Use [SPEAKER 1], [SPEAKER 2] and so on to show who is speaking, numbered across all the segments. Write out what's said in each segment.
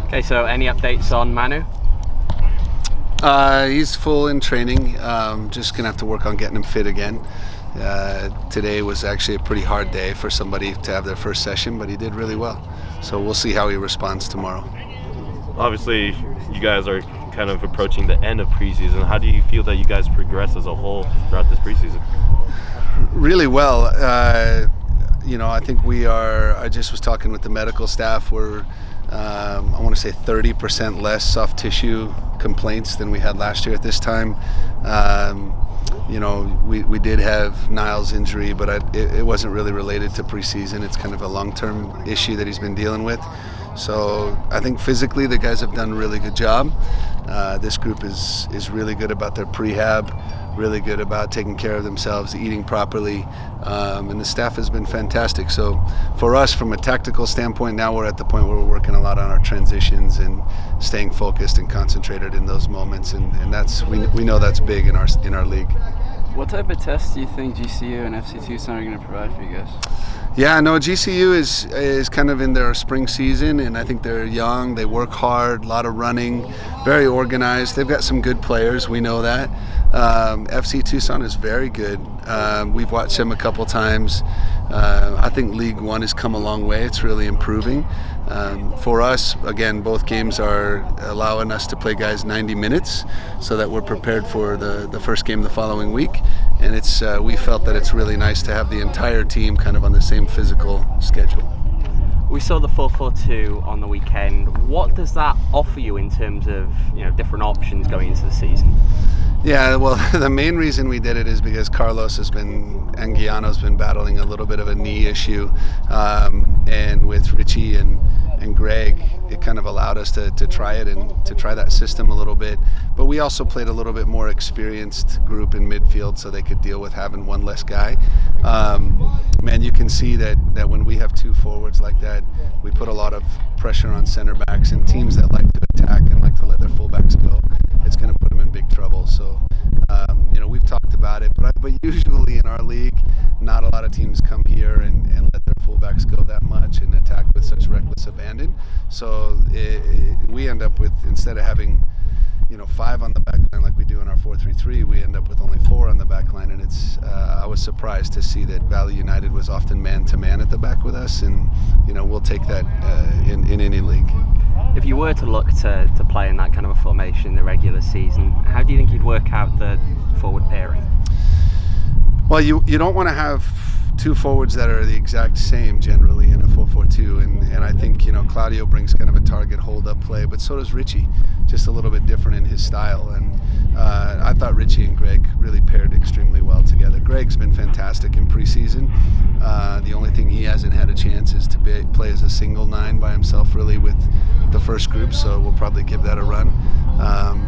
[SPEAKER 1] Okay, so any updates on Manu?
[SPEAKER 2] He's full in training. Just going to have to work on getting him fit again. Today was actually a pretty hard day for somebody to have their first session, but he did really well. So we'll see how he responds tomorrow.
[SPEAKER 3] Obviously, you guys are kind of approaching the end of preseason. How do you feel that you guys progress as a whole throughout this preseason?
[SPEAKER 2] Really well. I think we are. I just was talking with the medical staff. We're, I want to say 30% less soft tissue complaints than we had last year at this time. We did have Niles' injury, but it wasn't really related to preseason. It's kind of a long-term issue that he's been dealing with. So I think physically the guys have done a really good job. This group is really good about their prehab, really good about taking care of themselves, eating properly, and the staff has been fantastic. So for us, from a tactical standpoint, now we're at the point where we're working a lot on our transitions and staying focused and concentrated in those moments, and that's we know that's big in our league.
[SPEAKER 4] What type of tests do you think GCU and FC Tucson are going to provide for you guys?
[SPEAKER 2] Yeah, no, GCU is kind of in their spring season, and I think they're young. They work hard, a lot of running, very organized. They've got some good players, we know that. FC Tucson is very good. We've watched them a couple times. I think League One has come a long way. It's really improving. For us, again, both games are allowing us to play guys 90 minutes so that we're prepared for the first game the following week. And we felt that it's really nice to have the entire team kind of on the same physical schedule.
[SPEAKER 1] We saw the 4-4-2 on the weekend. What does that offer you in terms of different options going into the season?
[SPEAKER 2] Yeah, well, the main reason we did it is because Carlos Anguiano's been battling a little bit of a knee issue, and with Richy and Greg, it kind of allowed us to try it and to try that system a little bit. But we also played a little bit more experienced group in midfield so they could deal with having one less guy. Man, you can see that when we have two forwards like that, we put a lot of pressure on center backs, and teams that like to attack and like to let their fullbacks go, it's going to put them in big trouble. So, we've talked about it, but usually in our league, not a lot of teams come here and let their fullbacks go that much and attack with such reckless abandon. So we end up with, instead of having 5 on the back line like we do in our 4-3-3, we end up with only 4 on the back line, and I was surprised to see that Valley United was often man-to-man at the back with us, and we'll take that in any league.
[SPEAKER 1] If you were to look to play in that kind of a formation in the regular season, how do you think you'd work out the forward pairing?
[SPEAKER 2] Well, you don't want to have two forwards that are the exact same generally in a 4-4-2, and I think Claudio brings kind of a target hold-up play, but so does Richy, just a little bit different in his style, and I thought Richy and Greg really paired extremely well together. Greg's been fantastic in preseason. The only thing he hasn't had a chance is to play as a single 9 by himself really with the first group, so we'll probably give that a run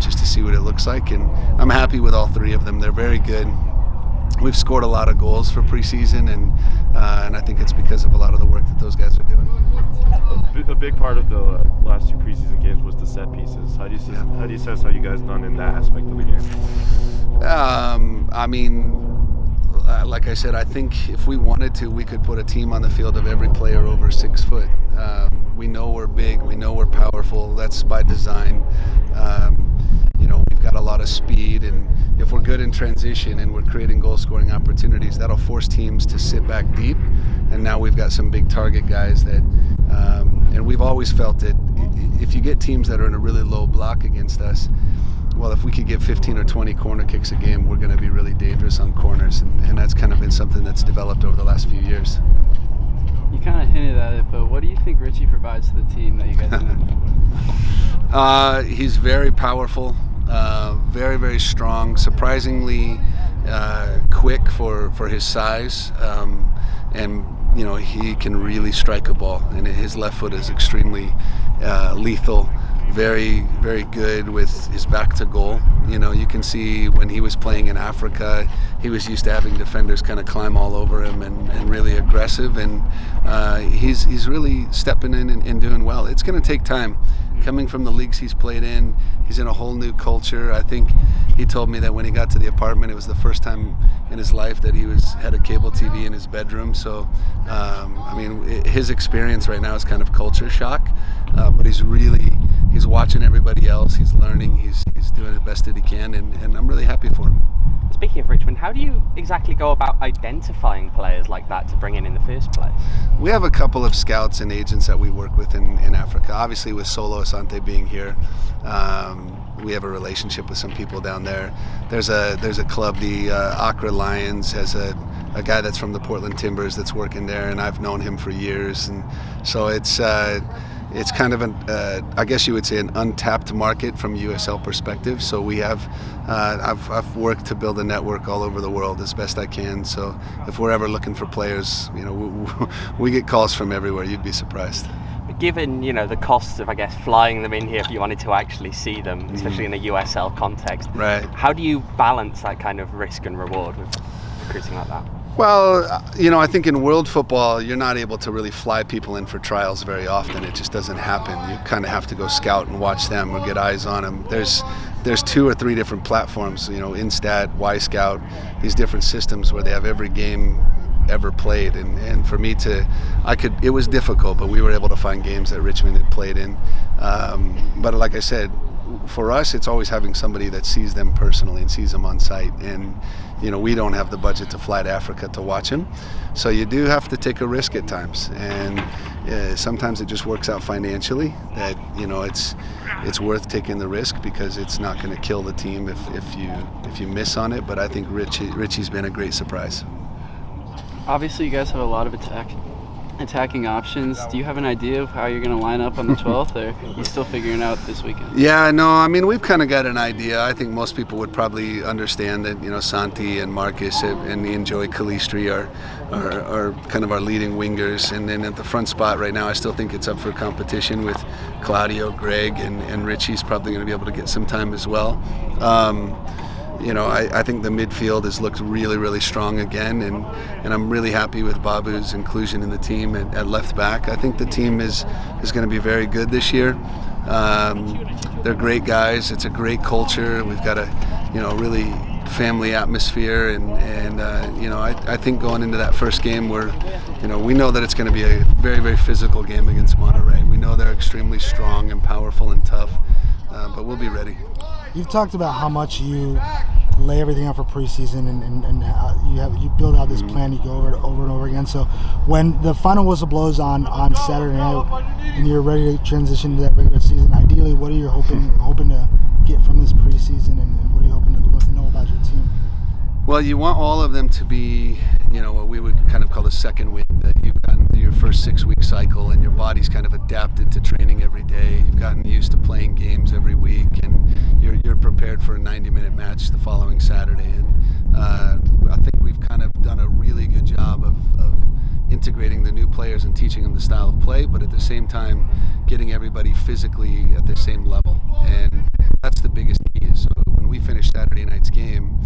[SPEAKER 2] just to see what it looks like, and I'm happy with all 3 of them. They're very good. We've scored a lot of goals for preseason, and I think it's because of a lot of the work that those guys are doing.
[SPEAKER 3] A big part of the last 2 preseason games was the set pieces. How do you assess how you guys done in that aspect of the game?
[SPEAKER 2] Like I said, I think if we wanted to, we could put a team on the field of every player over 6 foot. We know we're big. We know we're powerful. That's by design. We've got a lot of speed, and if we're good in transition and we're creating goal-scoring opportunities, that'll force teams to sit back deep. And now we've got some big target guys that, and we've always felt that if you get teams that are in a really low block against us, well, if we could get 15 or 20 corner kicks a game, we're going to be really dangerous on corners, and that's kind of been something that's developed over the last few years.
[SPEAKER 4] You kind of hinted at it, but what do you think Richy provides to the team that you guys didn't?
[SPEAKER 2] He's very powerful, very, very strong, surprisingly quick for his size, and he can really strike a ball, and his left foot is extremely lethal. Very, very good with his back to goal. You can see when he was playing in Africa, he was used to having defenders kind of climb all over him and really aggressive, and he's really stepping in and doing well. It's going to take time. Coming from the leagues he's played in, he's in a whole new culture. I think he told me that when he got to the apartment, it was the first time in his life that he had a cable TV in his bedroom. So, his experience right now is kind of culture shock, but he's really he's watching everybody else. He's learning. He's doing the best that he can, and I'm really happy for him.
[SPEAKER 1] Speaking of Richmond, how do you exactly go about identifying players like that to bring in the first place?
[SPEAKER 2] We have a couple of scouts and agents that we work with in Africa. Obviously, with Solo Asante being here, we have a relationship with some people down there. There's a club, the Accra Lions, has a guy that's from the Portland Timbers that's working there, and I've known him for years. And so it's kind of I guess you would say, an untapped market from USL perspective. So we have, I've worked to build a network all over the world as best I can. So if we're ever looking for players, we get calls from everywhere. You'd be surprised.
[SPEAKER 1] Given the costs of, I guess, flying them in here if you wanted to actually see them, especially in a USL context,
[SPEAKER 2] right?
[SPEAKER 1] How do you balance that kind of risk and reward with recruiting like that?
[SPEAKER 2] Well, I think in world football, you're not able to really fly people in for trials very often. It just doesn't happen. You kind of have to go scout and watch them or get eyes on them. There's 2 or 3 different platforms, Instat, Y-Scout, these different systems where they have every game ever played. And for me it was difficult, but we were able to find games that Richmond had played in. But like I said, for us, it's always having somebody that sees them personally and sees them on site. And we don't have the budget to fly to Africa to watch him, so you do have to take a risk at times. And sometimes it just works out financially that it's worth taking the risk, because it's not going to kill the team if you miss on it. But I think Richie's been a great surprise.
[SPEAKER 4] Obviously, you guys have a lot of attacking options. Do you have an idea of how you're going to line up on the 12th, or are you still figuring out this weekend?
[SPEAKER 2] Yeah, no, I mean, we've kind of got an idea. I think most people would probably understand that, Santi and Marcus and Enjoy Calistri are kind of our leading wingers. And then at the front spot right now, I still think it's up for competition with Claudio, Greg, and Richie's probably going to be able to get some time as well. I think the midfield has looked really, really strong again, and I'm really happy with Babu's inclusion in the team at left back. I think the team is going to be very good this year. They're great guys. It's a great culture. We've got a really family atmosphere, and I think going into that first game, we know that it's going to be a very, very physical game against Monterey. We know they're extremely strong and powerful and tough, but we'll be ready.
[SPEAKER 5] You've talked about how much you lay everything out for preseason, and how you build out this plan. You go over it over and over again. So when the final whistle blows on Saturday night and you're ready to transition to that regular season, ideally, what are you hoping to get from this preseason, and what are you hoping to know about your team?
[SPEAKER 2] Well, you want all of them to be, what we would kind of call a second wind. That you've gotten through your first 6-week cycle, and your body's kind of adapted to training every day. You've gotten used to playing games every week, and you're prepared for a 90-minute match the following Saturday. And I think we've kind of done a really good job of integrating the new players and teaching them the style of play, but at the same time getting everybody physically at the same level. And that's the biggest key. So when we finish Saturday night's game,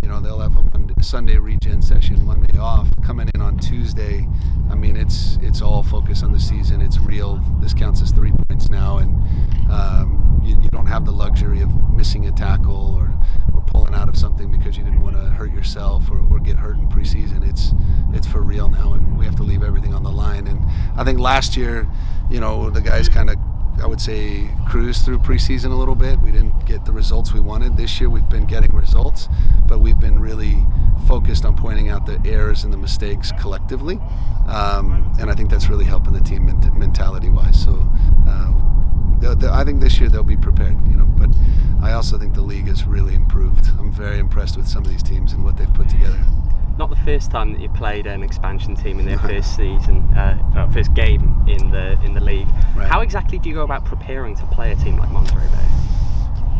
[SPEAKER 2] they'll have a Sunday regen session, Monday off. Coming in on Tuesday, I mean, it's all focused on the season. It's real. This counts as 3 points now, and you don't have the luxury of missing a tackle or pulling out of something because you didn't want to hurt yourself or get hurt in preseason. It's for real now, and we have to leave everything on the line. And I think last year, the guys kind of, I would say, cruised through preseason a little bit. We didn't get the results we wanted. This year we've been getting results, but we've been really focused on pointing out the errors and the mistakes collectively, and I think that's really helping the team mentality-wise. So I think this year they'll be prepared, but I also think the league has really improved. I'm very impressed with some of these teams and what they've put together.
[SPEAKER 1] Not the first time that you played an expansion team in their first season, first game in the league.
[SPEAKER 2] Right.
[SPEAKER 1] How exactly do you go about preparing to play a team like Monterey Bay?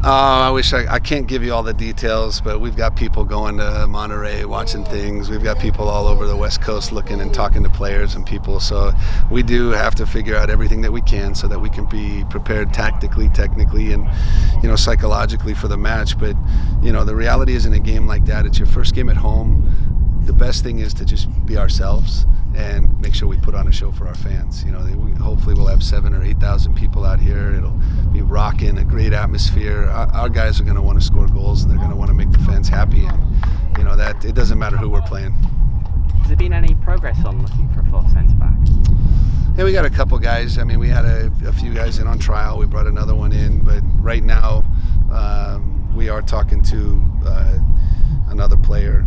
[SPEAKER 2] I wish I can't give you all the details, but we've got people going to Monterey watching things. We've got people all over the West Coast looking and talking to players and people. So we do have to figure out everything that we can so that we can be prepared tactically, technically, and psychologically for the match. But the reality is, in a game like that, it's your first game at home. The best thing is to just be ourselves and make sure we put on a show for our fans. Hopefully we'll have 7,000 or 8,000 people out here. It'll be rocking, a great atmosphere. Our guys are going to want to score goals, and they're going to want to make the fans happy. And that it doesn't matter who we're playing.
[SPEAKER 1] Has there been any progress on looking for a fourth centre back?
[SPEAKER 2] Yeah, we got a couple guys. I mean, we had a few guys in on trial. We brought another one in, but right now we are talking to another player.